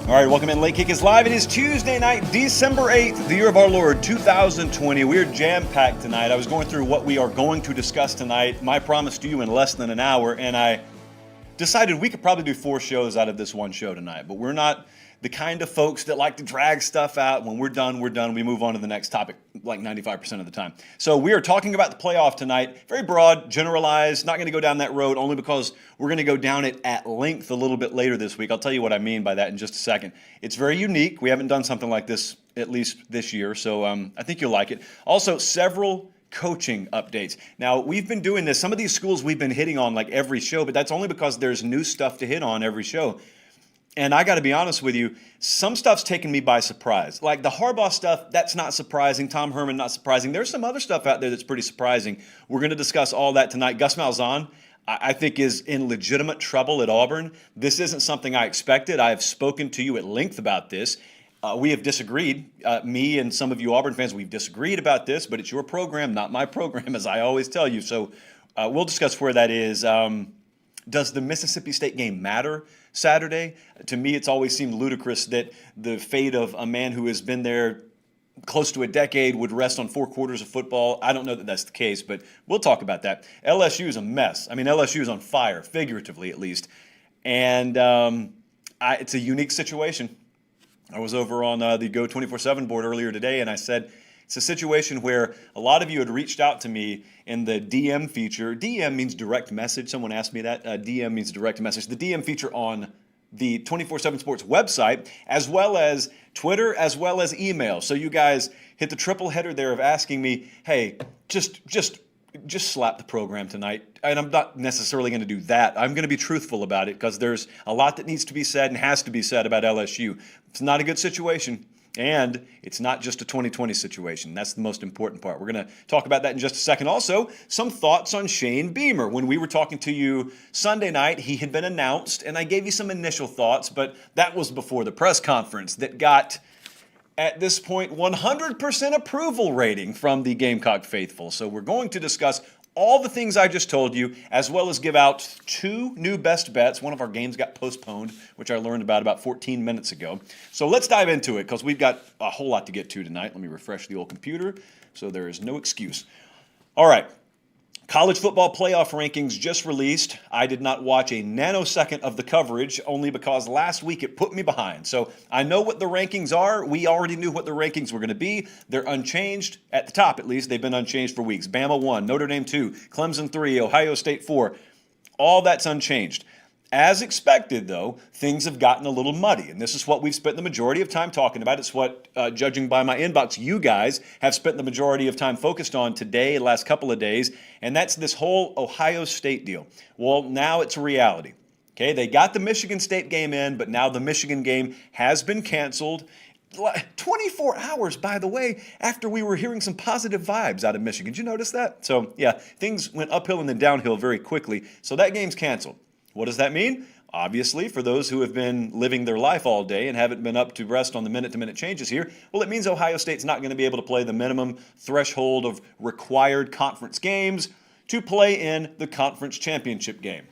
All right, welcome in. Late Kick is live. It is Tuesday night, December 8th, the year of our Lord, 2020. We're jam-packed tonight. I was going through what we are going to discuss tonight, my promise to you in less than an hour, and I decided we could probably do 4 shows out of this one show tonight, but we're not the kind of folks that like to drag stuff out. When we're done, we're done. We move on to the next topic like 95% of the time. So we are talking about the playoff tonight. Very broad, generalized, not going to go down that road only because we're going to go down it at length a little bit later this week. I'll tell you what I mean by that in just a second. It's very unique. We haven't done something like this at least this year, so I think you'll like it. Also, several coaching updates. Now, we've been doing this. Some of these schools we've been hitting on like every show, but that's only because there's new stuff to hit on every show. And I got to be honest with you, some stuff's taken me by surprise. Like the Harbaugh stuff, that's not surprising. Tom Herman, not surprising. There's some other stuff out there that's pretty surprising. We're going to discuss all that tonight. Gus Malzahn, I think, is in legitimate trouble at Auburn. This isn't something I expected. I have spoken to you at length about this. We have disagreed. Me and some of you Auburn fans, we've disagreed about this, but it's your program, not my program, as I always tell you. So we'll discuss where that is. Does the Mississippi State game matter Saturday? To me, it's always seemed ludicrous that the fate of a man who has been there close to a decade would rest on 4 quarters of football. I don't know that that's the case, but we'll talk about that. LSU is a mess. I mean, LSU is on fire, figuratively at least. And it's a unique situation. I was over on the Go 24/7 board earlier today, and I said, it's a situation where a lot of you had reached out to me in the DM feature. DM means direct message. Someone asked me that. DM means direct message. The DM feature on the 24/7 Sports website, as well as Twitter, as well as email. So you guys hit the triple header there of asking me, hey, just slap the program tonight. And I'm not necessarily going to do that. I'm going to be truthful about it because there's a lot that needs to be said and has to be said about LSU. It's not a good situation. And it's not just a 2020 situation. That's the most important part. We're going to talk about that in just a second. Also, some thoughts on Shane Beamer. When we were talking to you Sunday night, he had been announced, and I gave you some initial thoughts, but that was before the press conference that got, at this point, 100% approval rating from the Gamecock faithful. So we're going to discuss all the things I just told you, as well as give out 2 new best bets. One of our games got postponed, which I learned about 14 minutes ago. So let's dive into it, because we've got a whole lot to get to tonight. Let me refresh the old computer, so there is no excuse. All right. College football playoff rankings just released. I did not watch a nanosecond of the coverage, only because last week it put me behind. So I know what the rankings are. We already knew what the rankings were going to be. They're unchanged, at the top at least. They've been unchanged for weeks. Bama 1, Notre Dame 2, Clemson 3, Ohio State 4. All that's unchanged. As expected, though, things have gotten a little muddy, and this is what we've spent the majority of time talking about. It's what, judging by my inbox, you guys have spent the majority of time focused on today, the last couple of days, and that's this whole Ohio State deal. Well, now it's a reality. Okay, they got the Michigan State game in, but now the Michigan game has been canceled. 24 hours, by the way, after we were hearing some positive vibes out of Michigan. Did you notice that? So, yeah, things went uphill and then downhill very quickly, so that game's canceled. What does that mean? Obviously, for those who have been living their life all day and haven't been up to rest on the minute-to-minute changes here, well, it means Ohio State's not going to be able to play the minimum threshold of required conference games to play in the conference championship game,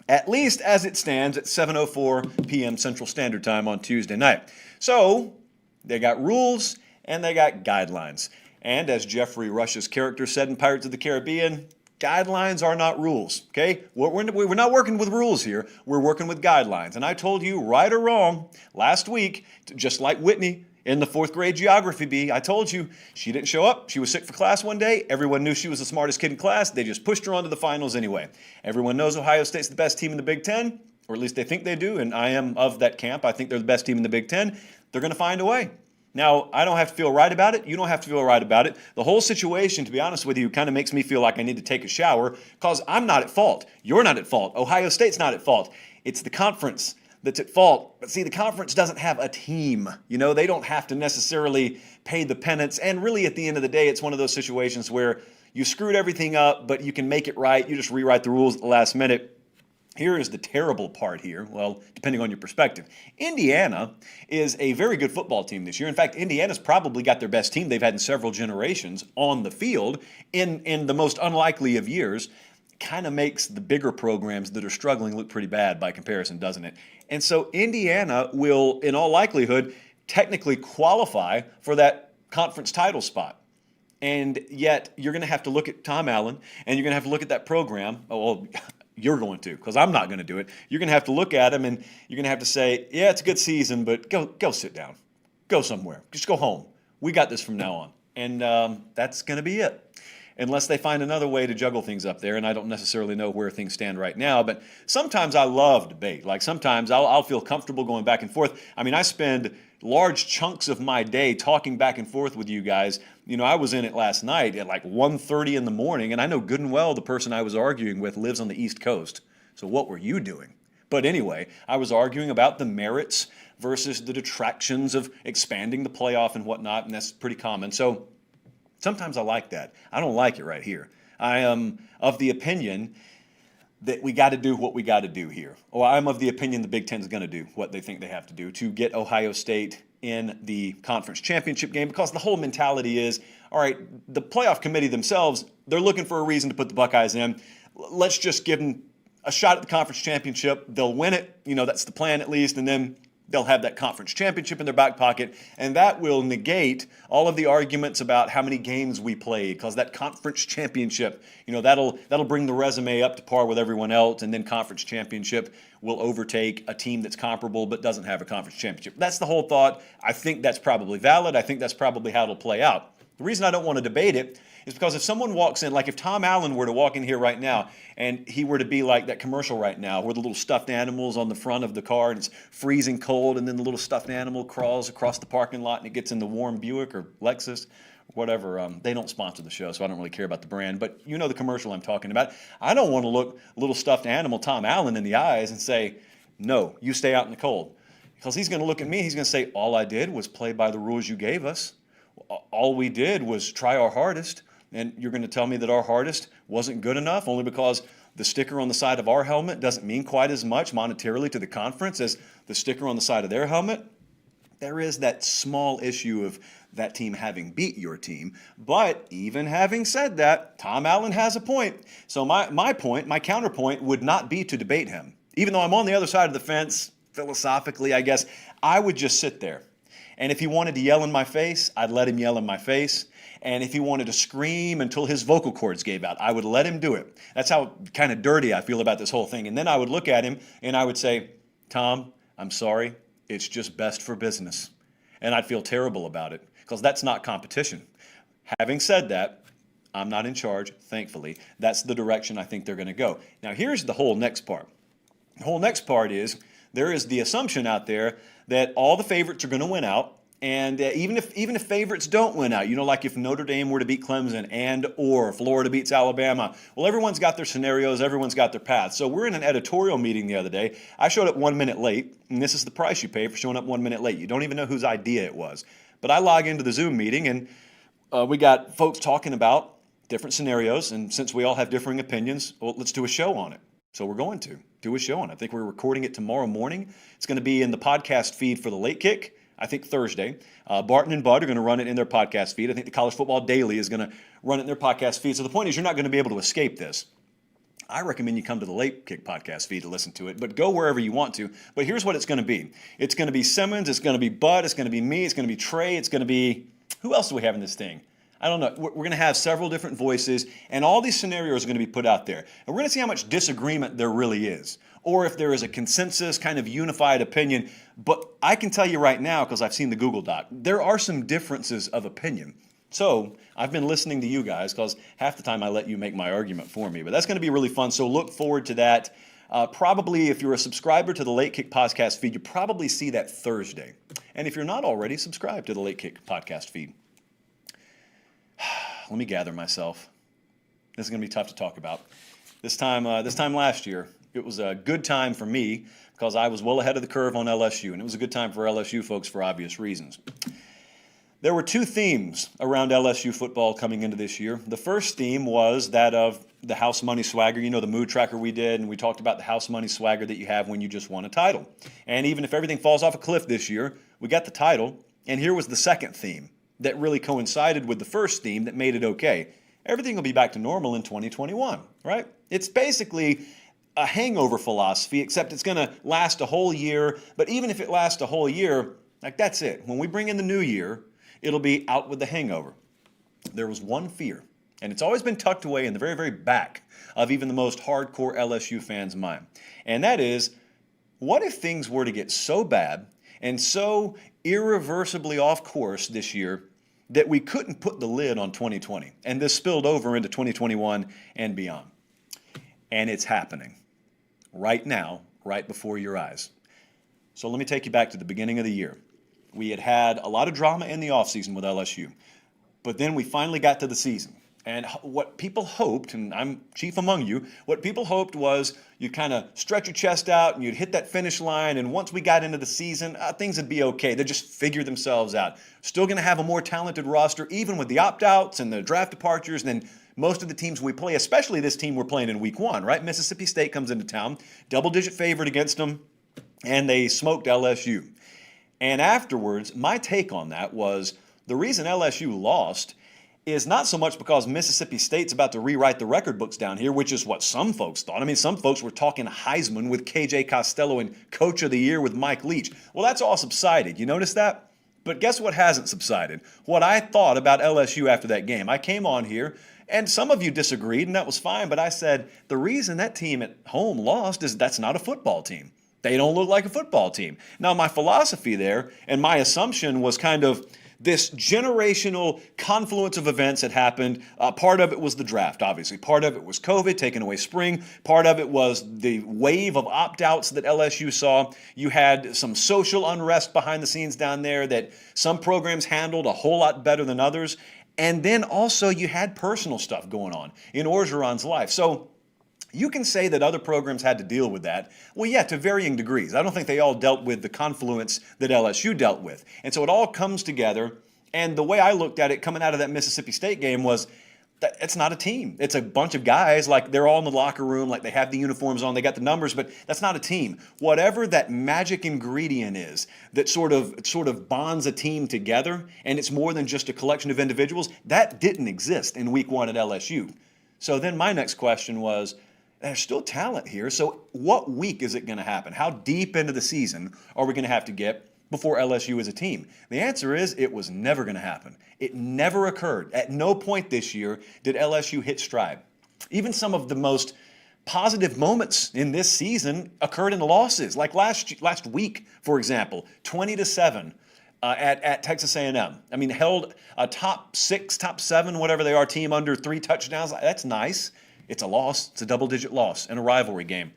at least as it stands at 7:04 p.m. Central Standard Time on Tuesday night. So they got rules and they got guidelines. And as Jeffrey Rush's character said in Pirates of the Caribbean, guidelines are not rules, okay? We're not working with rules here. We're working with guidelines. And I told you, right or wrong, last week, just like Whitney in the 4th grade geography bee, I told you she didn't show up. She was sick for class one day. Everyone knew she was the smartest kid in class. They just pushed her on to the finals anyway. Everyone knows Ohio State's the best team in the Big Ten, or at least they think they do, and I am of that camp. I think they're the best team in the Big Ten. They're going to find a way. Now, I don't have to feel right about it. You don't have to feel right about it. The whole situation, to be honest with you, kind of makes me feel like I need to take a shower because I'm not at fault. You're not at fault. Ohio State's not at fault. It's the conference that's at fault. But see, the conference doesn't have a team. You know, they don't have to necessarily pay the penance. And really, at the end of the day, it's one of those situations where you screwed everything up, but you can make it right. You just rewrite the rules at the last minute. Here is the terrible part here, well, depending on your perspective. Indiana is a very good football team this year. In fact, Indiana's probably got their best team they've had in several generations on the field in the most unlikely of years. kind of makes the bigger programs that are struggling look pretty bad by comparison, doesn't it? And so Indiana will, in all likelihood, technically qualify for that conference title spot. And yet you're going to have to look at Tom Allen, and you're going to have to look at that program. Oh, well, you're going to, because I'm not going to do it. You're going to have to look at him, and you're going to have to say, yeah, it's a good season, but go sit down. Go somewhere. Just go home. We got this from now on. And that's going to be it. Unless they find another way to juggle things up there, and I don't necessarily know where things stand right now. But sometimes I love debate. Like sometimes I'll feel comfortable going back and forth. I mean, I spend large chunks of my day talking back and forth with you guys. You know, I was in it last night at like 1:30 in the morning, and I know good and well the person I was arguing with lives on the East Coast. So what were you doing? But anyway, I was arguing about the merits versus the detractions of expanding the playoff and whatnot, and that's pretty common. So sometimes I like that. I don't like it right here. I am of the opinion that we got to do what we got to do here. Or I'm of the opinion the Big Ten is going to do what they think they have to do to get Ohio State in the conference championship game, because the whole mentality is, all right, the playoff committee themselves, they're looking for a reason to put the Buckeyes in. Let's just give them a shot at the conference championship. They'll win it. You know, that's the plan at least. And then they'll have that conference championship in their back pocket, and that will negate all of the arguments about how many games we played, because that conference championship, you know, that'll bring the resume up to par with everyone else, and then conference championship will overtake a team that's comparable but doesn't have a conference championship. That's the whole thought. I think that's probably valid. I think that's probably how it'll play out. The reason I don't want to debate it is because if someone walks in, like if Tom Allen were to walk in here right now and he were to be like that commercial right now where the little stuffed animal's on the front of the car and it's freezing cold, and then the little stuffed animal crawls across the parking lot and it gets in the warm Buick or Lexus or whatever. They don't sponsor the show, so I don't really care about the brand, but you know the commercial I'm talking about. I don't want to look little stuffed animal Tom Allen in the eyes and say, no, you stay out in the cold. Because he's going to look at me, he's going to say, all I did was play by the rules you gave us. All we did was try our hardest. And you're going to tell me that our hardest wasn't good enough only because the sticker on the side of our helmet doesn't mean quite as much monetarily to the conference as the sticker on the side of their helmet? There is that small issue of that team having beat your team. But even having said that, Tom Allen has a point. So my counterpoint would not be to debate him. Even though I'm on the other side of the fence, philosophically, I guess, I would just sit there. And if he wanted to yell in my face, I'd let him yell in my face. And if he wanted to scream until his vocal cords gave out, I would let him do it. That's how kind of dirty I feel about this whole thing. And then I would look at him and I would say, Tom, I'm sorry. It's just best for business. And I'd feel terrible about it because that's not competition. Having said that, I'm not in charge, thankfully. That's the direction I think they're going to go. Now, here's the whole next part. The whole next part is there is the assumption out there that all the favorites are going to win out. And even if favorites don't win out, you know, like if Notre Dame were to beat Clemson or Florida beats Alabama, well, everyone's got their scenarios, everyone's got their paths. So we're in an editorial meeting the other day. I showed up 1 minute late, and this is the price you pay for showing up 1 minute late. You don't even know whose idea it was. But I log into the Zoom meeting, and we got folks talking about different scenarios. And since we all have differing opinions, well, let's do a show on it. So we're going to do a show on it. I think we're recording it tomorrow morning. It's going to be in the podcast feed for the Late Kick. I think Thursday. Barton and Bud are going to run it in their podcast feed. I think the College Football Daily is going to run it in their podcast feed. So the point is you're not going to be able to escape this. I recommend you come to the Late Kick podcast feed to listen to it, but go wherever you want to. But here's what it's going to be. It's going to be Simmons. It's going to be Bud. It's going to be me. It's going to be Trey. It's going to be, who else do we have in this thing? I don't know. We're going to have several different voices, and all these scenarios are going to be put out there. And we're going to see how much disagreement there really is, or if there is a consensus, kind of unified opinion. But I can tell you right now, because I've seen the Google Doc, there are some differences of opinion. So I've been listening to you guys, because half the time I let you make my argument for me. But that's going to be really fun, so look forward to that. Probably, if you're a subscriber to the Late Kick podcast feed, you probably see that Thursday. And if you're not already, subscribe to the Late Kick podcast feed. Let me gather myself. This is going to be tough to talk about. This time last year, it was a good time for me because I was well ahead of the curve on LSU, and it was a good time for LSU folks for obvious reasons. There were two themes around LSU football coming into this year. The first theme was that of the house money swagger. You know, the mood tracker we did, and we talked about the house money swagger that you have when you just won a title. And even if everything falls off a cliff this year, we got the title. And here was the second theme that really coincided with the first theme that made it okay. everything will be back to normal in 2021, right? It's basically a hangover philosophy, except it's going to last a whole year. But even if it lasts a whole year, like that's it. When we bring in the new year, it'll be out with the hangover. There was one fear, and it's always been tucked away in the very, very back of even the most hardcore LSU fans' mind. And that is, what if things were to get so bad and so irreversibly off course this year that we couldn't put the lid on 2020 and this spilled over into 2021 and beyond? And it's happening right now, right before your eyes. So let me take you back to the beginning of the year. We had a lot of drama in the offseason with LSU, but then we finally got to the season. And what people hoped, and I'm chief among you, what people hoped was you'd kind of stretch your chest out and you'd hit that finish line, and once we got into the season, things would be okay. They'd just figure themselves out. Still going to have a more talented roster, even with the opt-outs and the draft departures than most of the teams we play, especially this team we're playing in week one, right? Mississippi State comes into town, double-digit favorite against them, and they smoked LSU. And afterwards, my take on that was the reason LSU lost is not so much because Mississippi State's about to rewrite the record books down here, which is what some folks thought. I mean, some folks were talking Heisman with KJ Costello and Coach of the Year with Mike Leach. Well, that's all subsided. You notice that? But guess what hasn't subsided? What I thought about LSU after that game. I came on here, and some of you disagreed, and that was fine, but I said the reason that team at home lost is that's not a football team. They don't look like a football team. Now, my philosophy there and my assumption was kind of this generational confluence of events that happened. Part of it was the draft, obviously. Part of it was COVID, taking away spring. Part of it was the wave of opt-outs that LSU saw. You had some social unrest behind the scenes down there that some programs handled a whole lot better than others. And then also you had personal stuff going on in Orgeron's life. So you can say that other programs had to deal with that. Well, yeah, to varying degrees. I don't think they all dealt with the confluence that LSU dealt with. And so it all comes together. And the way I looked at it coming out of that Mississippi State game was that it's not a team. It's a bunch of guys, like they're all in the locker room, like they have the uniforms on, they got the numbers, but that's not a team. Whatever that magic ingredient is that sort of bonds a team together, and it's more than just a collection of individuals, that didn't exist in week one at LSU. So then my next question was, there's still talent here, so what week is it going to happen? How deep into the season are we going to have to get before LSU is a team? The answer is it was never going to happen. It never occurred. At no point this year did LSU hit stride. Even some of the most positive moments in this season occurred in the losses, like last week, for example, 20-7. At Texas A&M. I mean, held a top 6, top 7, whatever they are, team under 3 touchdowns. That's nice. It's a loss. It's a double-digit loss in a rivalry game.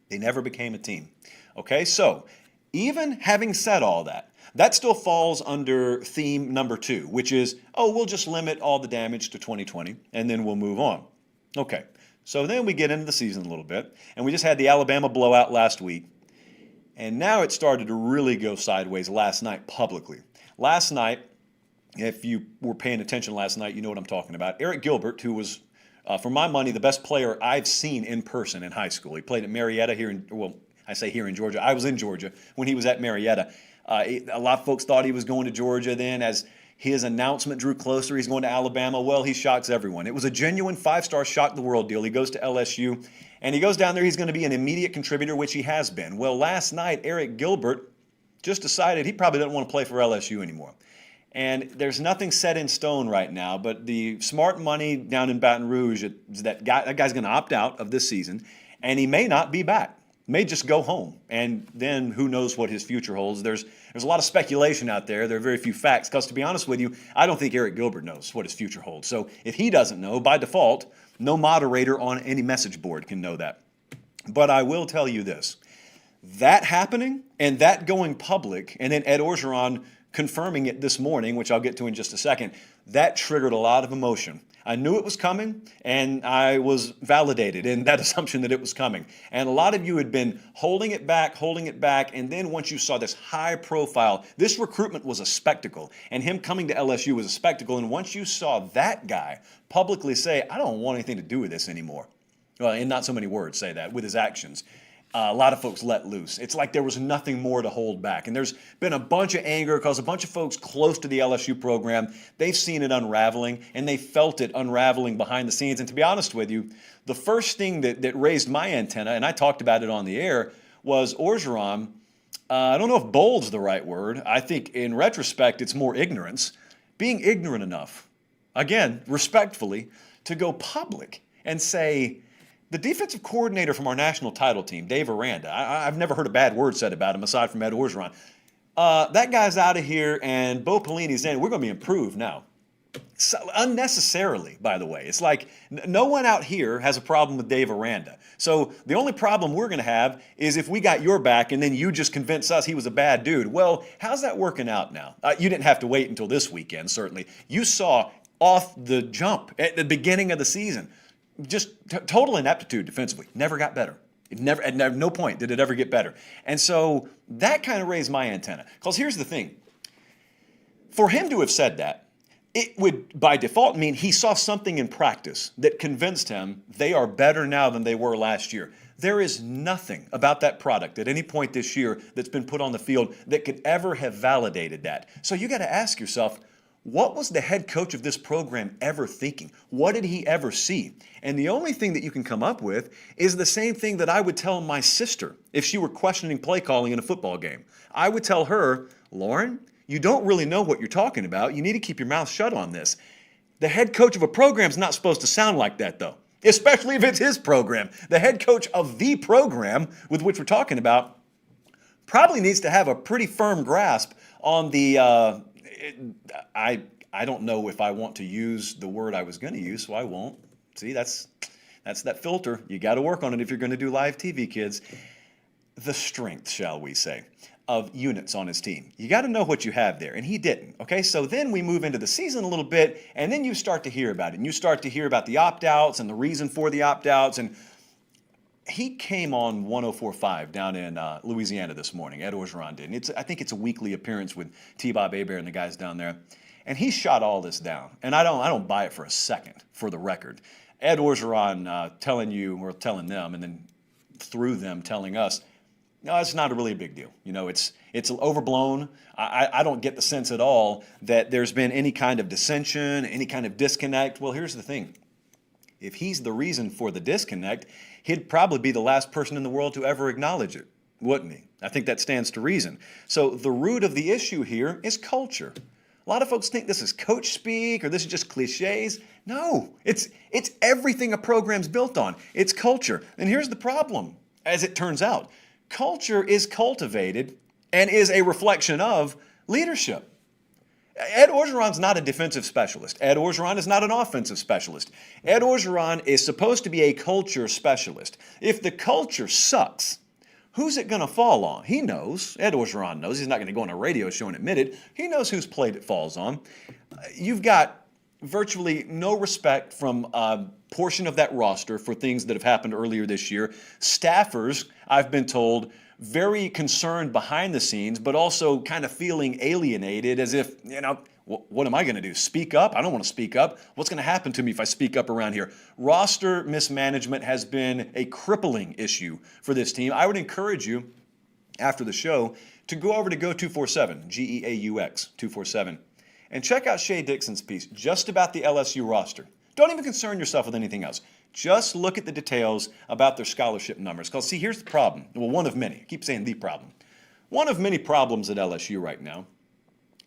They never became a team. Okay, so even having said all that, that still falls under theme number 2, which is, we'll just limit all the damage to 2020, and then we'll move on. Okay, so then we get into the season a little bit, and we just had the Alabama blowout last week, and now it started to really go sideways last night publicly. Last night, if you were paying attention last night, you know what I'm talking about. Eric Gilbert, who was for my money, the best player I've seen in person in high school. He played at Marietta here in Georgia. I was in Georgia when he was at Marietta. A lot of folks thought he was going to Georgia then. As his announcement drew closer, he's going to Alabama. Well, he shocks everyone. It was a genuine 5-star shock the world deal. He goes to LSU, and he goes down there. He's going to be an immediate contributor, which he has been. Well, last night, Eric Gilbert just decided he probably doesn't want to play for LSU anymore. And there's nothing set in stone right now, but the smart money down in Baton Rouge is that guy's going to opt out of this season, and he may not be back. May just go home, and then who knows what his future holds. There's a lot of speculation out there. There are very few facts, because to be honest with you, I don't think Eric Gilbert knows what his future holds. So if he doesn't know, by default, no moderator on any message board can know that. But I will tell you this. That happening and that going public, and then Ed Orgeron confirming it this morning, which I'll get to in just a second, that triggered a lot of emotion. I knew it was coming, and I was validated in that assumption that it was coming. And a lot of you had been holding it back, and then once you saw this high profile, this recruitment was a spectacle, and him coming to LSU was a spectacle, and once you saw that guy publicly say, I don't want anything to do with this anymore, well, in not so many words say that, with his actions, a lot of folks let loose. It's like there was nothing more to hold back. And there's been a bunch of anger because a bunch of folks close to the LSU program, they've seen it unraveling and they felt it unraveling behind the scenes. And to be honest with you, the first thing that raised my antenna, and I talked about it on the air, was Orgeron. I don't know if bold's the right word. I think in retrospect, it's more ignorance. Being ignorant enough, again, respectfully, to go public and say, the defensive coordinator from our national title team, Dave Aranda, I've never heard a bad word said about him aside from Ed Orgeron. That guy's out of here and Bo Pelini's in. We're going to be improved now. So, unnecessarily, by the way. It's like no one out here has a problem with Dave Aranda. So the only problem we're going to have is if we got your back and then you just convince us he was a bad dude. Well, how's that working out now? You didn't have to wait until this weekend, certainly. You saw off the jump at the beginning of the season. Just total ineptitude defensively. Never got better. At no point did it ever get better. And so that kind of raised my antenna. Because here's the thing. For him to have said that, it would, by default, mean he saw something in practice that convinced him they are better now than they were last year. There is nothing about that product at any point this year that's been put on the field that could ever have validated that. So you got to ask yourself, what was the head coach of this program ever thinking? What did he ever see? And the only thing that you can come up with is the same thing that I would tell my sister if she were questioning play calling in a football game. I would tell her, Lauren, you don't really know what you're talking about. You need to keep your mouth shut on this. The head coach of a program is not supposed to sound like that, though, especially if it's his program. The head coach of the program with which we're talking about probably needs to have a pretty firm grasp on the I don't know if I want to use the word I was going to use, so I won't. See, that's that filter. You got to work on it if you're going to do live TV, kids. The strength, shall we say, of units on his team. You got to know what you have there, and he didn't. Okay, so then we move into the season a little bit, and then you start to hear about it, and you start to hear about the opt-outs and the reason for the opt-outs, and he came on 104.5 down in Louisiana this morning. Ed Orgeron did. And I think it's a weekly appearance with T-Bob Hebert and the guys down there. And he shot all this down. And I don't buy it for a second, for the record. Ed Orgeron telling you, or telling them, and then through them telling us, no, it's not really a big deal. You know, it's overblown. I don't get the sense at all that there's been any kind of dissension, any kind of disconnect. Well, here's the thing. If he's the reason for the disconnect, he'd probably be the last person in the world to ever acknowledge it, wouldn't he? I think that stands to reason. So the root of the issue here is culture. A lot of folks think this is coach speak or this is just cliches. No, it's everything a program's built on. It's culture. And here's the problem, as it turns out. Culture is cultivated and is a reflection of leadership. Ed Orgeron's not a defensive specialist. Ed Orgeron is not an offensive specialist. Ed Orgeron is supposed to be a culture specialist. If the culture sucks, who's it going to fall on? He knows. Ed Orgeron knows. He's not going to go on a radio show and admit it. He knows whose plate it falls on. You've got virtually no respect from a portion of that roster for things that have happened earlier this year. Staffers, I've been told, very concerned behind the scenes, but also kind of feeling alienated as if, you know, what am I going to do? Speak up? I don't want to speak up. What's going to happen to me if I speak up around here? Roster mismanagement has been a crippling issue for this team. I would encourage you, after the show, to go over to Go247, Geaux 247, and check out Shea Dixon's piece just about the LSU roster. Don't even concern yourself with anything else. Just look at the details about their scholarship numbers. Because, see, here's the problem. Well, one of many. I keep saying the problem. One of many problems at LSU right now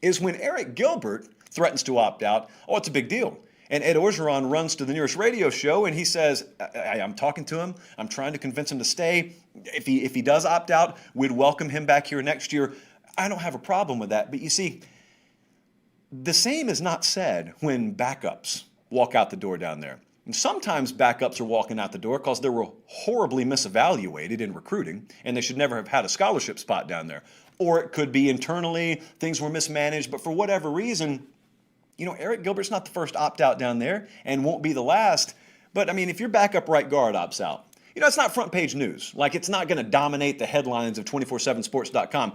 is when Eric Gilbert threatens to opt out, oh, it's a big deal. And Ed Orgeron runs to the nearest radio show and he says, I'm talking to him. I'm trying to convince him to stay. If he does opt out, we'd welcome him back here next year. I don't have a problem with that. But you see, the same is not said when backups walk out the door down there. And sometimes backups are walking out the door because they were horribly misevaluated in recruiting and they should never have had a scholarship spot down there. Or it could be internally, things were mismanaged, but for whatever reason, you know, Eric Gilbert's not the first opt-out down there and won't be the last. But, I mean, if your backup right guard opts out, you know, it's not front page news. Like, it's not going to dominate the headlines of 247sports.com.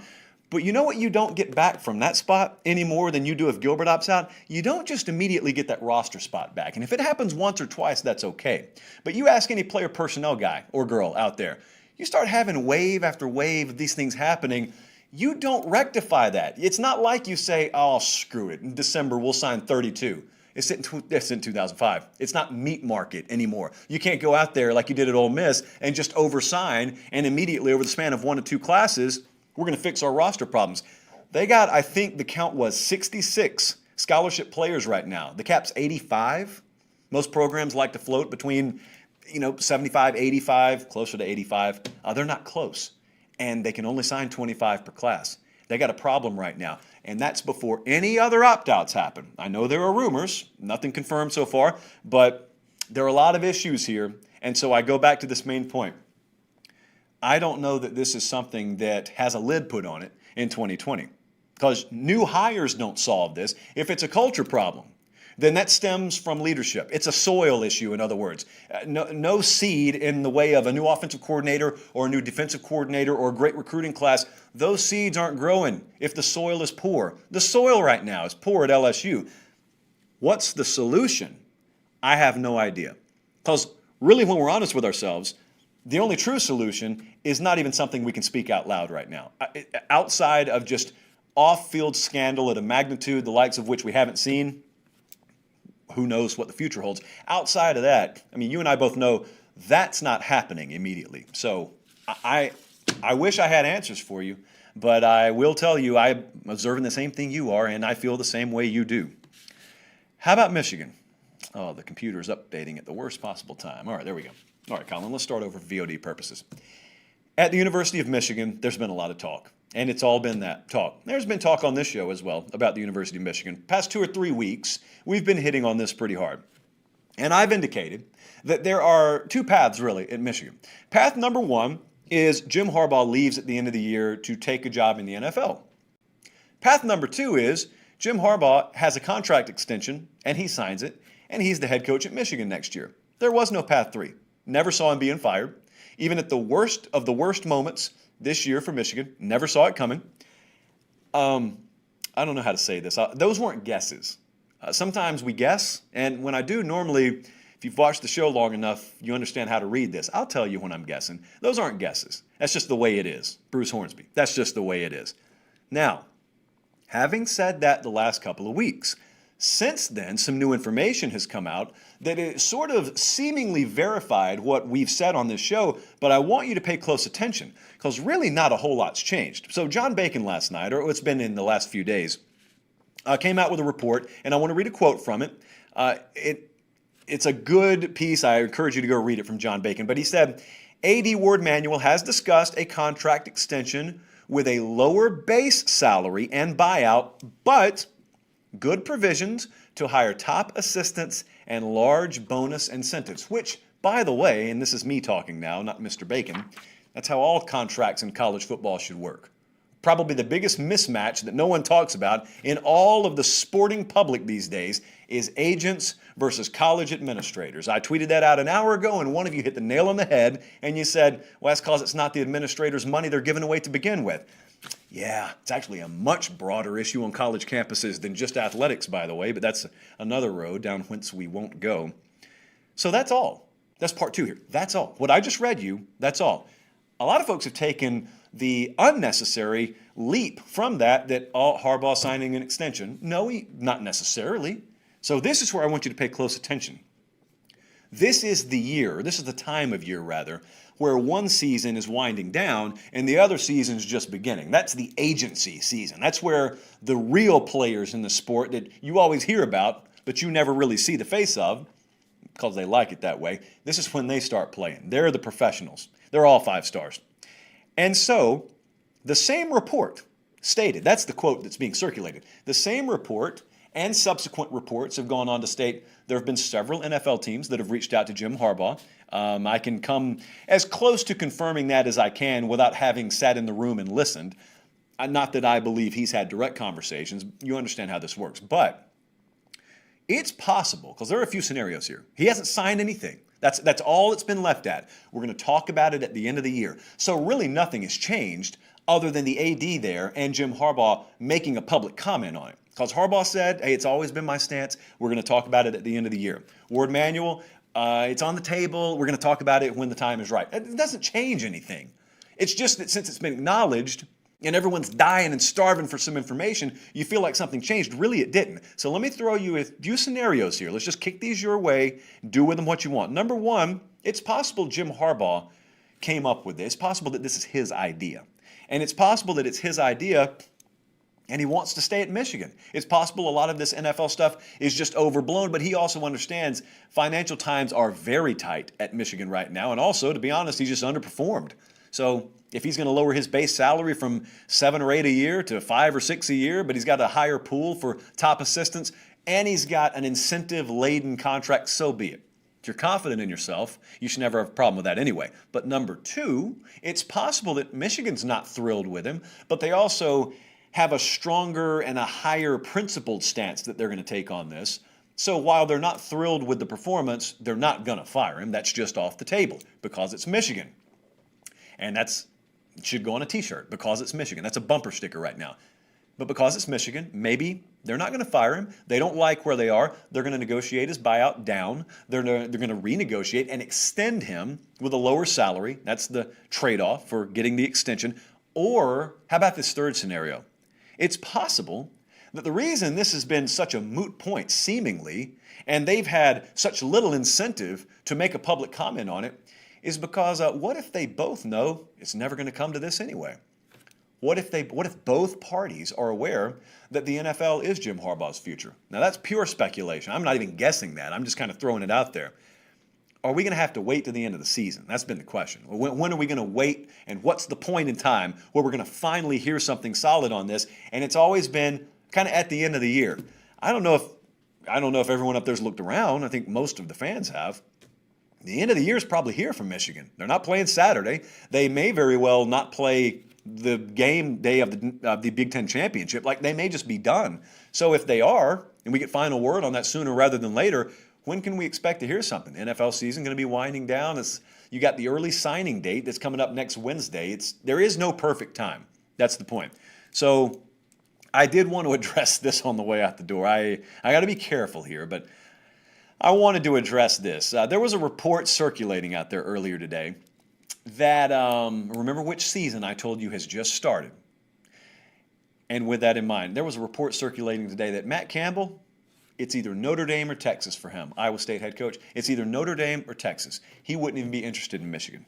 But you know what you don't get back from that spot any more than you do if Gilbert opts out? You don't just immediately get that roster spot back. And if it happens once or twice, that's okay. But you ask any player personnel guy or girl out there, you start having wave after wave of these things happening, you don't rectify that. It's not like you say, oh, screw it. In December, we'll sign 32. It's in 2005. It's not meat market anymore. You can't go out there like you did at Ole Miss and just oversign and immediately over the span of 1 to 2 classes, we're going to fix our roster problems. They got, I think the count was 66 scholarship players right now. The cap's 85. Most programs like to float between 75, 85, closer to 85. They're not close. And they can only sign 25 per class. They got a problem right now. And that's before any other opt-outs happen. I know there are rumors, nothing confirmed so far, but there are a lot of issues here. And so I go back to this main point. I don't know that this is something that has a lid put on it in 2020. Because new hires don't solve this. If it's a culture problem, then that stems from leadership. It's a soil issue, in other words. No seed in the way of a new offensive coordinator or a new defensive coordinator or a great recruiting class. Those seeds aren't growing if the soil is poor. The soil right now is poor at LSU. What's the solution? I have no idea. Because really, when we're honest with ourselves, the only true solution is not even something we can speak out loud right now. Outside of just off-field scandal at a magnitude the likes of which we haven't seen, who knows what the future holds. Outside of that, I mean, you and I both know that's not happening immediately. So I wish I had answers for you, but I will tell you I'm observing the same thing you are, and I feel the same way you do. How about Michigan? Oh, the computer's updating at the worst possible time. All right, there we go. All right, Colin, let's start over for VOD purposes. At the University of Michigan, there's been a lot of talk. And it's all been that talk. There's been talk on this show as well about the University of Michigan. Past 2 or 3 weeks, we've been hitting on this pretty hard. And I've indicated that there are 2 paths, really, at Michigan. Path number 1 is Jim Harbaugh leaves at the end of the year to take a job in the NFL. Path number 2 is Jim Harbaugh has a contract extension, and he signs it, and he's the head coach at Michigan next year. There was no path 3. Never saw him being fired. Even at the worst of the worst moments this year for Michigan, never saw it coming. I don't know how to say this. Those weren't guesses. Sometimes we guess, and when I do, normally, if you've watched the show long enough, you understand how to read this. I'll tell you when I'm guessing. Those aren't guesses. That's just the way it is. Bruce Hornsby. That's just the way it is. Now, having said that the last couple of weeks, since then, some new information has come out that it sort of seemingly verified what we've said on this show, but I want you to pay close attention because really not a whole lot's changed. So John Bacon last night, or it's been in the last few days, came out with a report, and I want to read a quote from it. It's a good piece. I encourage you to go read it from John Bacon. But he said, A.D. Ward Manuel has discussed a contract extension with a lower base salary and buyout, but good provisions to hire top assistants and large bonus incentives, which, by the way, and this is me talking now, not Mr. Bacon, that's how all contracts in college football should work. Probably the biggest mismatch that no one talks about in all of the sporting public these days is agents versus college administrators. I tweeted that out an hour ago, and one of you hit the nail on the head, and you said, well, that's because it's not the administrators' money they're giving away to begin with. Yeah, it's actually a much broader issue on college campuses than just athletics, by the way, but that's another road down whence we won't go. So that's all. That's part 2 here. That's all. What I just read you, that's all. A lot of folks have taken the unnecessary leap from that Harbaugh signing an extension. No, not necessarily. So this is where I want you to pay close attention. This is the time of year, rather, where one season is winding down and the other season is just beginning. That's the agency season. That's where the real players in the sport that you always hear about, but you never really see the face of because they like it that way. This is when they start playing. They're the professionals. They're all 5 stars. And so the same report stated, that's the quote that's being circulated, the same report and subsequent reports have gone on to state there have been several NFL teams that have reached out to Jim Harbaugh. I can come as close to confirming that as I can without having sat in the room and listened. Not that I believe he's had direct conversations. You understand how this works. But it's possible, because there are a few scenarios here. He hasn't signed anything. That's all it's been left at. We're going to talk about it at the end of the year. So really nothing has changed other than the AD there and Jim Harbaugh making a public comment on it. Because Harbaugh said, hey, it's always been my stance. We're going to talk about it at the end of the year. Ward Manuel, It's on the table. We're going to talk about it when the time is right. It doesn't change anything. It's just that since it's been acknowledged and everyone's dying and starving for some information, you feel like something changed. Really, it didn't. So let me throw you a few scenarios here. Let's just kick these your way. Do with them what you want. Number one, it's possible Jim Harbaugh came up with this. It's possible that this is his idea. And it's possible that it's his idea and he wants to stay at Michigan. It's possible a lot of this NFL stuff is just overblown, but he also understands financial times are very tight at Michigan right now. And also, to be honest, he's just underperformed. So if he's going to lower his base salary from 7 or 8 a year to 5 or 6 a year, but he's got a higher pool for top assistants, and he's got an incentive-laden contract, so be it. If you're confident in yourself, you should never have a problem with that anyway. But number two, it's possible that Michigan's not thrilled with him, but they also have a stronger and a higher principled stance that they're going to take on this. So while they're not thrilled with the performance, they're not going to fire him. That's just off the table because it's Michigan. And it should go on a t-shirt because it's Michigan. That's a bumper sticker right now. But because it's Michigan, maybe they're not going to fire him. They don't like where they are. They're going to negotiate his buyout down. They're going to renegotiate and extend him with a lower salary. That's the trade-off for getting the extension. Or how about this third scenario? It's possible that the reason this has been such a moot point, seemingly, and they've had such little incentive to make a public comment on it, is because what if they both know it's never going to come to this anyway? What if both parties are aware that the NFL is Jim Harbaugh's future? Now that's pure speculation. I'm not even guessing that. I'm just kind of throwing it out there. Are we going to have to wait to the end of the season? That's been the question. When are we going to wait, and what's the point in time where we're going to finally hear something solid on this? And it's always been kind of at the end of the year. I don't know if everyone up there's looked around. I think most of the fans have. The end of the year is probably here for Michigan. They're not playing Saturday. They may very well not play the game day of the Big Ten Championship. Like, they may just be done. So if they are, and we get final word on that sooner rather than later, when can we expect to hear something? The NFL season going to be winding down. You got the early signing date that's coming up next Wednesday. There is no perfect time. That's the point. So I did want to address this on the way out the door. I got to be careful here, but I wanted to address this. There was a report circulating out there earlier today that, remember which season I told you has just started. And with that in mind, there was a report circulating today that Matt Campbell, it's either Notre Dame or Texas for him, Iowa State head coach. It's either Notre Dame or Texas. He wouldn't even be interested in Michigan.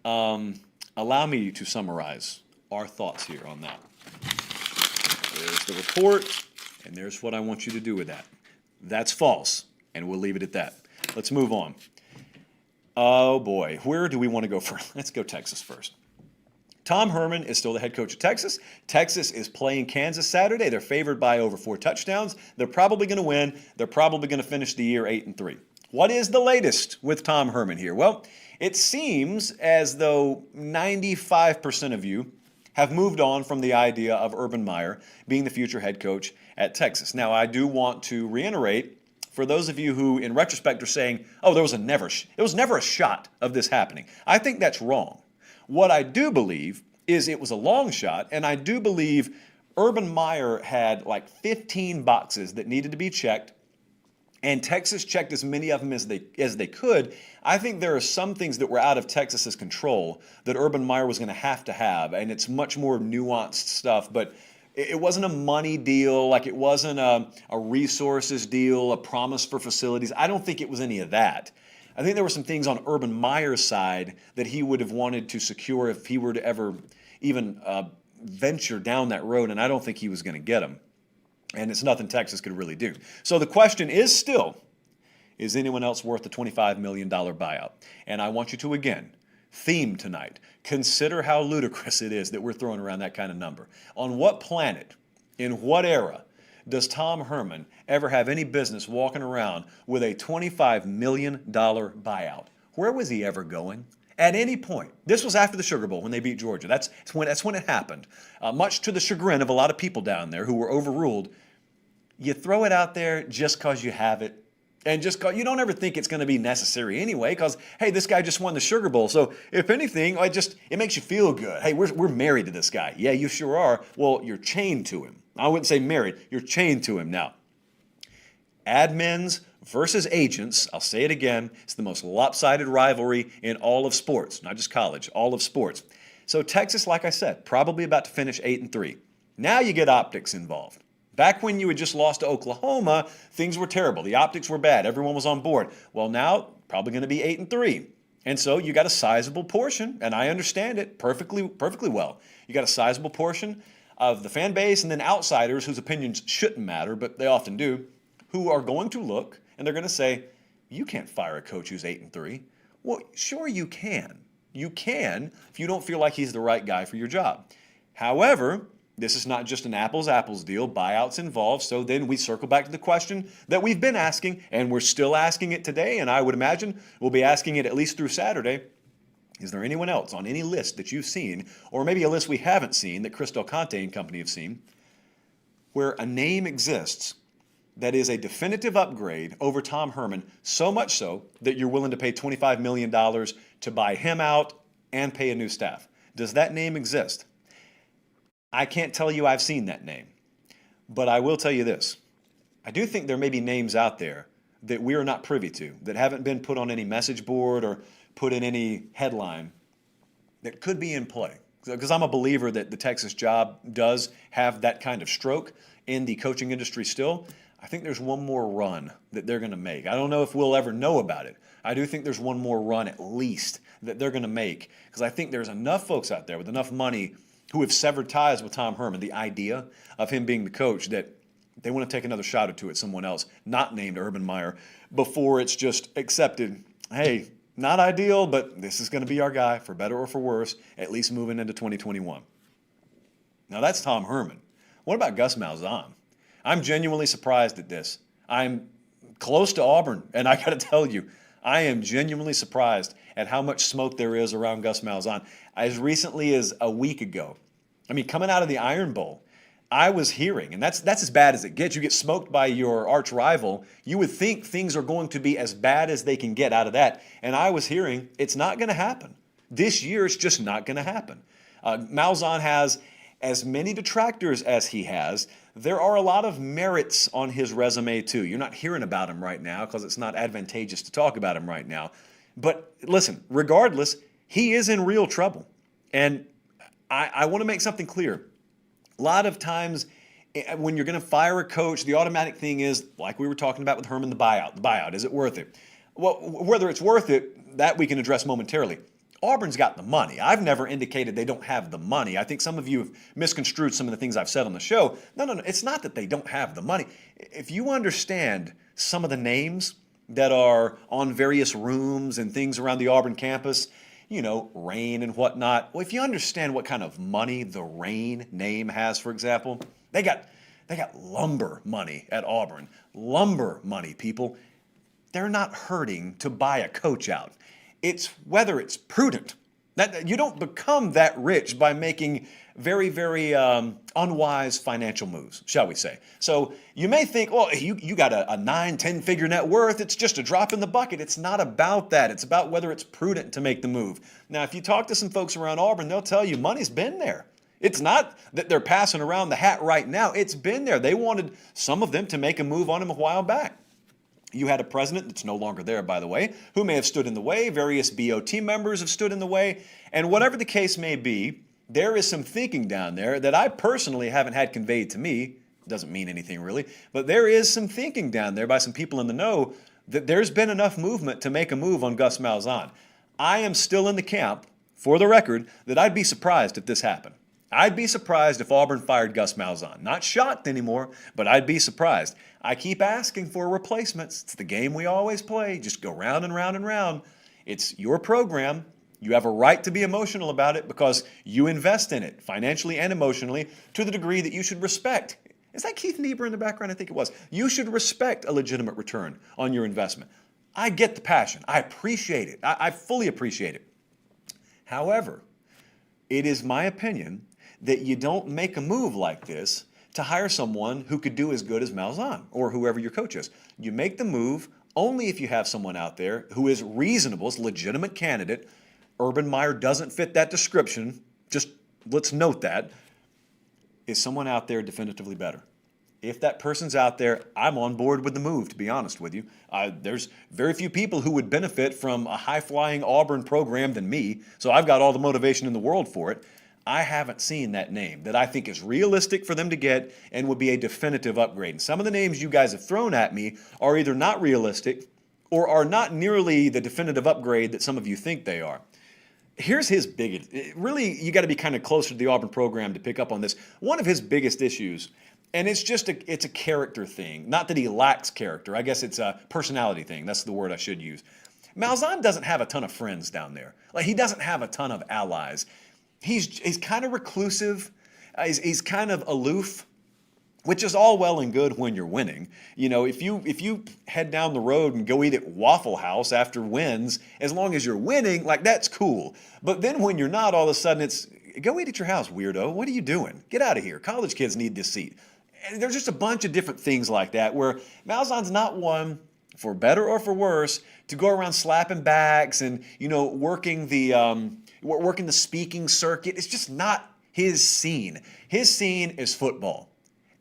Allow me to summarize our thoughts here on that. There's the report, and there's what I want you to do with that. That's false, and we'll leave it at that. Let's move on. Oh boy, where do we want to go first? Let's go Texas first. Tom Herman is still the head coach of Texas. Texas is playing Kansas Saturday. They're favored by over 4 touchdowns. They're probably going to win. They're probably going to finish the year 8-3. What is the latest with Tom Herman here? Well, it seems as though 95% of you have moved on from the idea of Urban Meyer being the future head coach at Texas. Now, I do want to reiterate, for those of you who, in retrospect, are saying, oh, there was never a shot of this happening. I think that's wrong. What I do believe is it was a long shot, and I do believe Urban Meyer had like 15 boxes that needed to be checked, and Texas checked as many of them as they could. I think there are some things that were out of Texas's control that Urban Meyer was going to have, and it's much more nuanced stuff, but it wasn't a money deal, like it wasn't a resources deal, a promise for facilities. I don't think it was any of that. I think there were some things on Urban Meyer's side that he would have wanted to secure if he were to ever even venture down that road, and I don't think he was going to get them. And it's nothing Texas could really do. So the question is still, is anyone else worth the $25 million buyout? And I want you to, again, theme tonight, consider how ludicrous it is that we're throwing around that kind of number. On what planet, in what era, does Tom Herman ever have any business walking around with a $25 million buyout? Where was he ever going? At any point. This was after the Sugar Bowl when they beat Georgia. That's when it happened. Much to the chagrin of a lot of people down there who were overruled. You throw it out there just because you have it. And just you don't ever think it's going to be necessary anyway because, hey, this guy just won the Sugar Bowl. So if anything, it makes you feel good. Hey, we're married to this guy. Yeah, you sure are. Well, you're chained to him. I wouldn't say married. You're chained to him now. Admins versus agents. I'll say it again. It's the most lopsided rivalry in all of sports, not just college, all of sports. So Texas, like I said, probably about to finish 8-3. Now you get optics involved. Back when you had just lost to Oklahoma, things were terrible. The optics were bad. Everyone was on board. Well, now probably going to be 8-3. And so you got a sizable portion, and I understand it perfectly well. You got a sizable portion of the fan base and then outsiders whose opinions shouldn't matter, but they often do, who are going to look and they're going to say, you can't fire a coach who's 8-3. Well, sure you can. You can if you don't feel like he's the right guy for your job. However, this is not just an apples-apples deal. Buyouts involved. So then we circle back to the question that we've been asking, and we're still asking it today, and I would imagine we'll be asking it at least through Saturday. Is there anyone else on any list that you've seen, or maybe a list we haven't seen that Chris Del Conte and company have seen, where a name exists that is a definitive upgrade over Tom Herman, so much so that you're willing to pay $25 million to buy him out and pay a new staff? Does that name exist? I can't tell you I've seen that name, but I will tell you this. I do think there may be names out there that we are not privy to, that haven't been put on any message board or put in any headline that could be in play. Because I'm a believer that the Texas job does have that kind of stroke in the coaching industry still. I think there's one more run that they're going to make. I don't know if we'll ever know about it. I do think there's one more run at least that they're going to make, because I think there's enough folks out there with enough money who have severed ties with Tom Herman, the idea of him being the coach, that they want to take another shot or two at someone else, not named Urban Meyer, before it's just accepted, hey, not ideal, but this is going to be our guy, for better or for worse, at least moving into 2021. Now that's Tom Herman. What about Gus Malzahn? I'm genuinely surprised at this. I'm close to Auburn, and I got to tell you, I am genuinely surprised at how much smoke there is around Gus Malzahn. As recently as a week ago, I mean, coming out of the Iron Bowl, I was hearing, and that's as bad as it gets. You get smoked by your arch rival. You would think things are going to be as bad as they can get out of that. And I was hearing it's not going to happen. This year, it's just not going to happen. Malzahn has as many detractors as he has. There are a lot of merits on his resume, too. You're not hearing about him right now because it's not advantageous to talk about him right now. But listen, regardless, he is in real trouble. And I want to make something clear. A lot of times when you're going to fire a coach, the automatic thing is, like we were talking about with Herman, the buyout. The buyout, is it worth it? Well, whether it's worth it, that we can address momentarily. Auburn's got the money. I've never indicated they don't have the money. I think some of you have misconstrued some of the things I've said on the show. No. It's not that they don't have the money. If you understand some of the names that are on various rooms and things around the Auburn campus, you know, Rain and whatnot. Well, if you understand what kind of money the Rain name has, for example, they got lumber money at Auburn. Lumber money, people. They're not hurting to buy a coach out. It's whether it's prudent. That you don't become that rich by making very, very unwise financial moves, shall we say. So you may think, well, you got a 9-10 figure net worth. It's just a drop in the bucket. It's not about that. It's about whether it's prudent to make the move. Now, if you talk to some folks around Auburn, they'll tell you money's been there. It's not that they're passing around the hat right now. It's been there. They wanted some of them to make a move on him a while back. You had a president that's no longer there, by the way, who may have stood in the way. Various BOT members have stood in the way. And whatever the case may be, there is some thinking down there that I personally haven't had conveyed to me. Doesn't mean anything really. But there is some thinking down there by some people in the know that there's been enough movement to make a move on Gus Malzahn. I am still in the camp, for the record, that I'd be surprised if this happened. I'd be surprised if Auburn fired Gus Malzahn. Not shocked anymore, but I'd be surprised. I keep asking for replacements. It's the game we always play. Just go round and round and round. It's your program. You have a right to be emotional about it because you invest in it financially and emotionally to the degree that you should respect. Is that Keith Niebuhr in the background? I think it was. You should respect a legitimate return on your investment. I get the passion. I appreciate it. I fully appreciate it. However, it is my opinion that you don't make a move like this to hire someone who could do as good as Malzahn or whoever your coach is. You make the move only if you have someone out there who is reasonable, is a legitimate candidate. Urban Meyer doesn't fit that description. Just let's note that. Is someone out there definitively better? if that person's out there, I'm on board with the move, to be honest with you. There's very few people who would benefit from a high-flying Auburn program than me, so I've got all the motivation in the world for it. I haven't seen that name that I think is realistic for them to get and would be a definitive upgrade. And some of the names you guys have thrown at me are either not realistic or are not nearly the definitive upgrade that some of you think they are. Here's his biggest, really, you got to be kind of closer to the Auburn program to pick up on this. One of his biggest issues, and it's a character thing. Not that he lacks character. I guess it's a personality thing. That's the word I should use. Malzahn doesn't have a ton of friends down there. Like, he doesn't have a ton of allies. He's kind of reclusive. He's kind of aloof, which is all well and good when you're winning. You know, if you head down the road and go eat at Waffle House after wins, as long as you're winning, like, that's cool. But then when you're not, all of a sudden it's, go eat at your house, weirdo. What are you doing? Get out of here. College kids need this seat. And there's just a bunch of different things like that where Malzahn's not one, for better or for worse, to go around slapping backs and, you know, working the speaking circuit. It's just not his scene. His scene is football.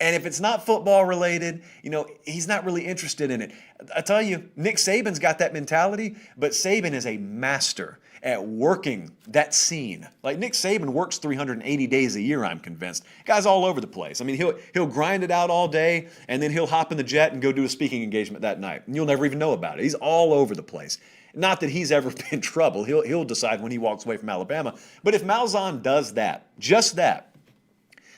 And if it's not football related, you know, he's not really interested in it. I tell you, Nick Saban's got that mentality, but Saban is a master at working that scene. Like, Nick Saban works 380 days a year, I'm convinced. Guy's all over the place. I mean, he'll grind it out all day, and then he'll hop in the jet and go do a speaking engagement that night. And you'll never even know about it. He's all over the place. Not that he's ever been in trouble. He'll decide when he walks away from Alabama. But if Malzahn does that, just that,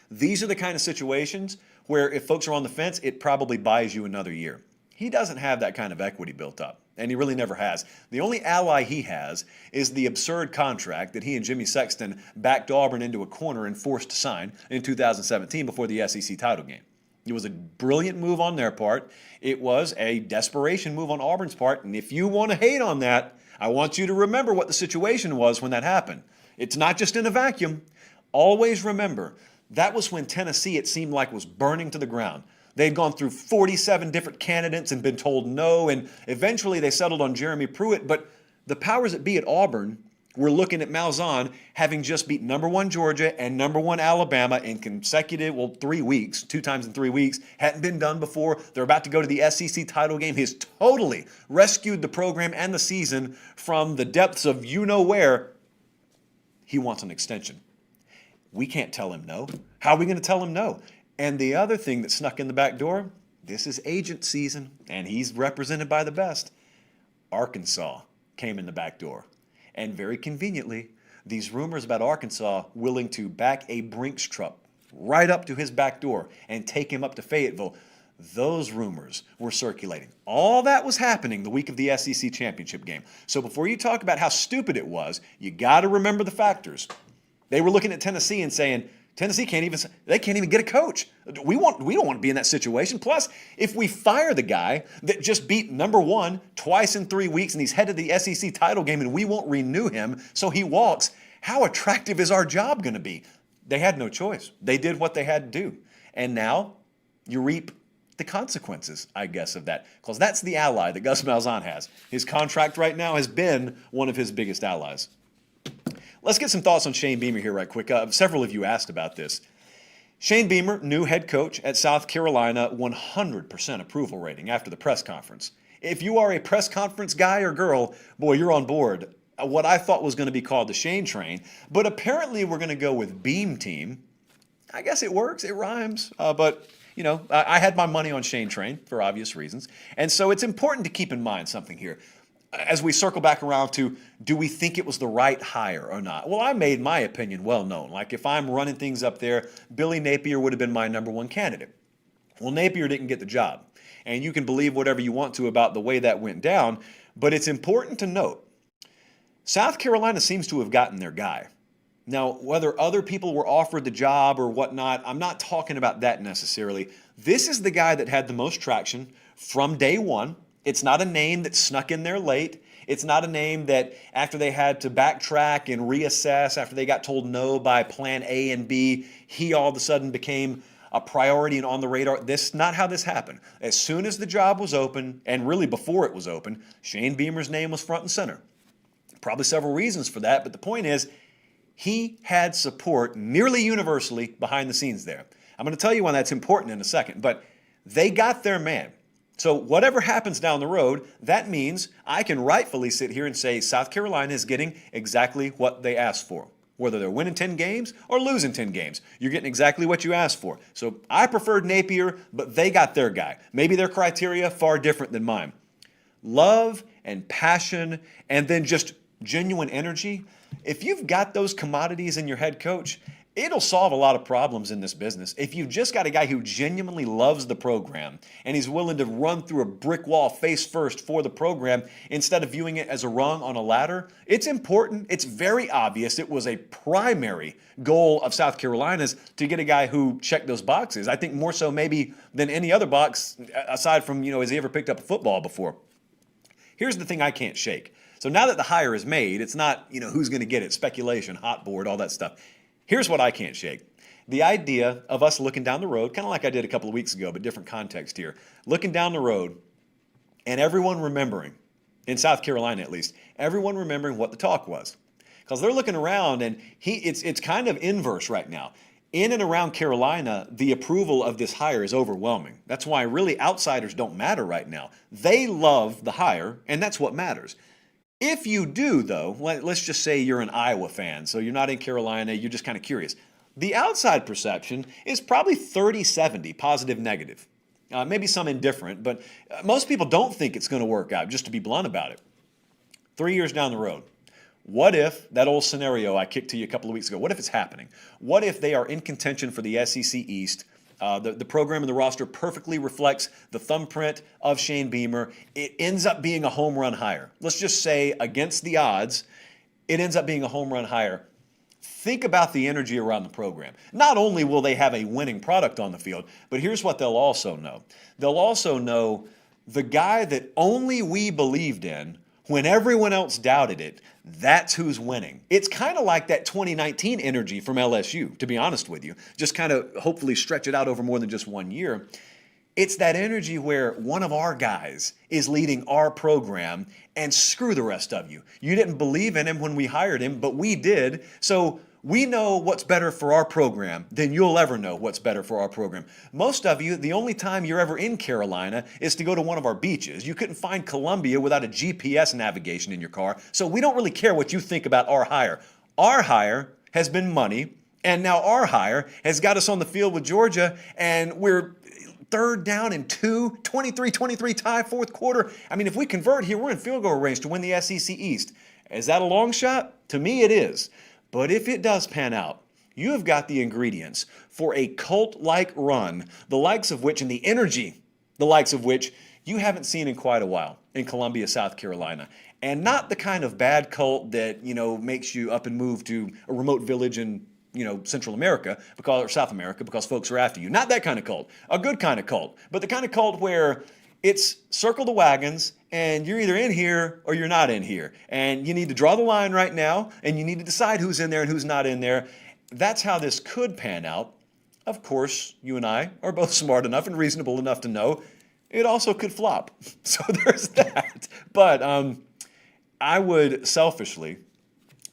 these are the kind of situations where if folks are on the fence, it probably buys you another year. He doesn't have that kind of equity built up, and he really never has. The only ally he has is the absurd contract that he and Jimmy Sexton backed Auburn into a corner and forced to sign in 2017 before the SEC title game. It was a brilliant move on their part. It was a desperation move on Auburn's part, and if you want to hate on that, I want you to remember what the situation was when that happened. It's not just in a vacuum. Always remember, that was when Tennessee, it seemed like, was burning to the ground. They'd gone through 47 different candidates and been told no, and eventually they settled on Jeremy Pruitt. But the powers that be at Auburn were looking at Malzahn having just beat number 1 Georgia and number 1 Alabama in consecutive, 3 weeks, 2 times in 3 weeks. Hadn't been done before. They're about to go to the SEC title game. He's totally rescued the program and the season from the depths of you-know-where. He wants an extension. We can't tell him no. How are we going to tell him no? And the other thing that snuck in the back door, this is agent season, and he's represented by the best. Arkansas came in the back door. And very conveniently, these rumors about Arkansas willing to back a Brinks truck right up to his back door and take him up to Fayetteville, those rumors were circulating. All that was happening the week of the SEC championship game. So before you talk about how stupid it was, you got to remember the factors. They were looking at Tennessee and saying, Tennessee can't even get a coach. We don't want to be in that situation. Plus, if we fire the guy that just beat number 1 twice in 3 weeks and he's headed to the SEC title game and we won't renew him so he walks, how attractive is our job going to be? They had no choice. They did what they had to do. And now you reap the consequences, I guess, of that. Because that's the ally that Gus Malzahn has. His contract right now has been one of his biggest allies. Let's get some thoughts on Shane Beamer here right quick. Several of you asked about this. Shane Beamer, new head coach at South Carolina, 100% approval rating after the press conference. If you are a press conference guy or girl, boy, you're on board. What I thought was going to be called the Shane train, but apparently we're going to go with Beam Team. I guess it works. It rhymes. But, you know, I had my money on Shane train for obvious reasons. And so it's important to keep in mind something here. As we circle back around to, do we think it was the right hire or not? Well, I made my opinion well known. Like, if I'm running things up there, Billy Napier would have been my number 1 candidate. Well, Napier didn't get the job. And you can believe whatever you want to about the way that went down, but it's important to note, South Carolina seems to have gotten their guy. Now, whether other people were offered the job or whatnot, I'm not talking about that necessarily. This is the guy that had the most traction from day one. It's not a name that snuck in there late. It's not a name that after they had to backtrack and reassess, after they got told no by plan A and B, he all of a sudden became a priority and on the radar. This is not how this happened. As soon as the job was open, and really before it was open, Shane Beamer's name was front and center. Probably several reasons for that, but the point is, he had support nearly universally behind the scenes there. I'm going to tell you why that's important in a second, but They got their man. So whatever happens down the road, that means I can rightfully sit here and say South Carolina is getting exactly what they asked for. Whether they're winning 10 games or losing 10 games, you're getting exactly what you asked for. So I preferred Napier, but they got their guy. Maybe their criteria far different than mine. Love and passion and then just genuine energy. If you've got those commodities in your head coach, it'll solve a lot of problems in this business. If you've just got a guy who genuinely loves the program and he's willing to run through a brick wall face first for the program instead of viewing it as a rung on a ladder, it's important. It's very obvious. It was a primary goal of South Carolina's to get a guy who checked those boxes. I think more so maybe than any other box aside from, has he ever picked up a football before? Here's the thing I can't shake. So now that the hire is made, it's not, who's going to get it, speculation, hot board, all that stuff. Here's what I can't shake. The idea of us looking down the road, kind of like I did a couple of weeks ago, but different context here. Looking down the road and everyone remembering, in South Carolina at least, everyone remembering what the talk was. Because they're looking around and it's kind of inverse right now. In and around Carolina, the approval of this hire is overwhelming. That's why really outsiders don't matter right now. They love the hire, and that's what matters. If you do, though, let's just say you're an Iowa fan, so you're not in Carolina, you're just kind of curious. The outside perception is probably 30-70, positive, negative. Maybe some indifferent, but most people don't think it's going to work out, just to be blunt about it. 3 years down the road, what if that old scenario I kicked to you a couple of weeks ago, what if it's happening? What if they are in contention for the SEC East? The program and the roster perfectly reflects the thumbprint of Shane Beamer. It ends up being a home run hire. Let's just say against the odds, it ends up being a home run hire. Think about the energy around the program. Not only will they have a winning product on the field, but here's what they'll also know. They'll also know the guy that only we believed in when everyone else doubted it, that's who's winning. It's kind of like that 2019 energy from LSU, to be honest with you. Just kind of hopefully stretch it out over more than just 1 year. It's that energy where one of our guys is leading our program and screw the rest of you. You didn't believe in him when we hired him, but we did. So we know what's better for our program than you'll ever know what's better for our program. Most of you, the only time you're ever in Carolina is to go to one of our beaches. You couldn't find Columbia without a GPS navigation in your car. So we don't really care what you think about our hire. Our hire has been money, and now our hire has got us on the field with Georgia, and we're third down and 2, 23-23 tie, fourth quarter. I mean, if we convert here, we're in field goal range to win the SEC East. Is that a long shot? To me, it is. But if it does pan out, you have got the ingredients for a cult-like run, the likes of which, and the energy, the likes of which you haven't seen in quite a while in Columbia, South Carolina. And not the kind of bad cult that, makes you up and move to a remote village in, Central America or South America because folks are after you. Not that kind of cult. A good kind of cult. But the kind of cult where it's circle the wagons and you're either in here or you're not in here. And you need to draw the line right now and you need to decide who's in there and who's not in there. That's how this could pan out. Of course, you and I are both smart enough and reasonable enough to know it also could flop. So there's that. But I would selfishly,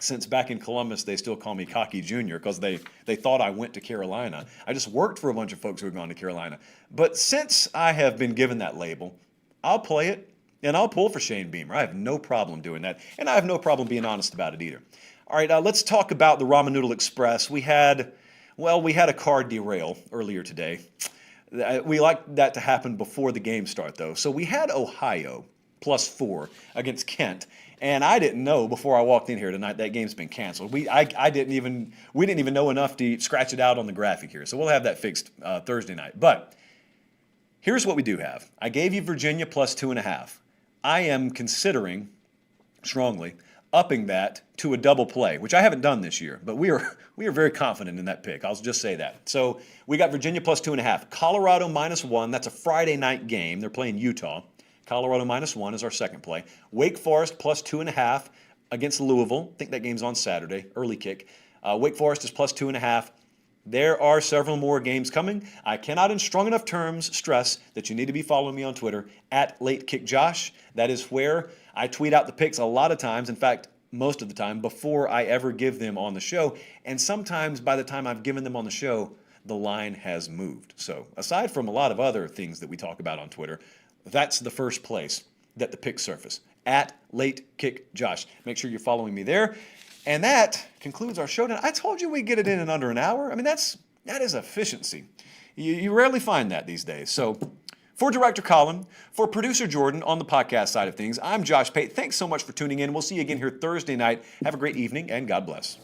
since back in Columbus they still call me Cocky Jr. because they thought I went to Carolina. I just worked for a bunch of folks who had gone to Carolina. But since I have been given that label, I'll play it and I'll pull for Shane Beamer. I have no problem doing that, and I have no problem being honest about it either. All right, let's talk about the Ramen Noodle Express. We had a car derail earlier today. We like that to happen before the game start, though. So we had Ohio +4 against Kent. And I didn't know before I walked in here tonight that game's been canceled. We didn't even know enough to scratch it out on the graphic here. So we'll have that fixed Thursday night. But here's what we do have. I gave you Virginia +2.5. I am considering strongly upping that to a double play, which I haven't done this year, but we are very confident in that pick. I'll just say that. So we got Virginia +2.5. Colorado -1. That's a Friday night game. They're playing Utah. Colorado -1 is our second play. Wake Forest +2.5 against Louisville. I think that game's on Saturday, early kick. Wake Forest is +2.5. There are several more games coming. I cannot in strong enough terms stress that you need to be following me on Twitter @LateKickJosh. That is where I tweet out the picks a lot of times. In fact, most of the time before I ever give them on the show. And sometimes by the time I've given them on the show, the line has moved. So aside from a lot of other things that we talk about on Twitter, that's the first place that the picks surface, at Late Kick Josh. Make sure you're following me there. And that concludes our show tonight. I told you we'd get it in under an hour. I mean, that is efficiency. You rarely find that these days. So for Director Colin, for Producer Jordan on the podcast side of things, I'm Josh Pate. Thanks so much for tuning in. We'll see you again here Thursday night. Have a great evening, and God bless.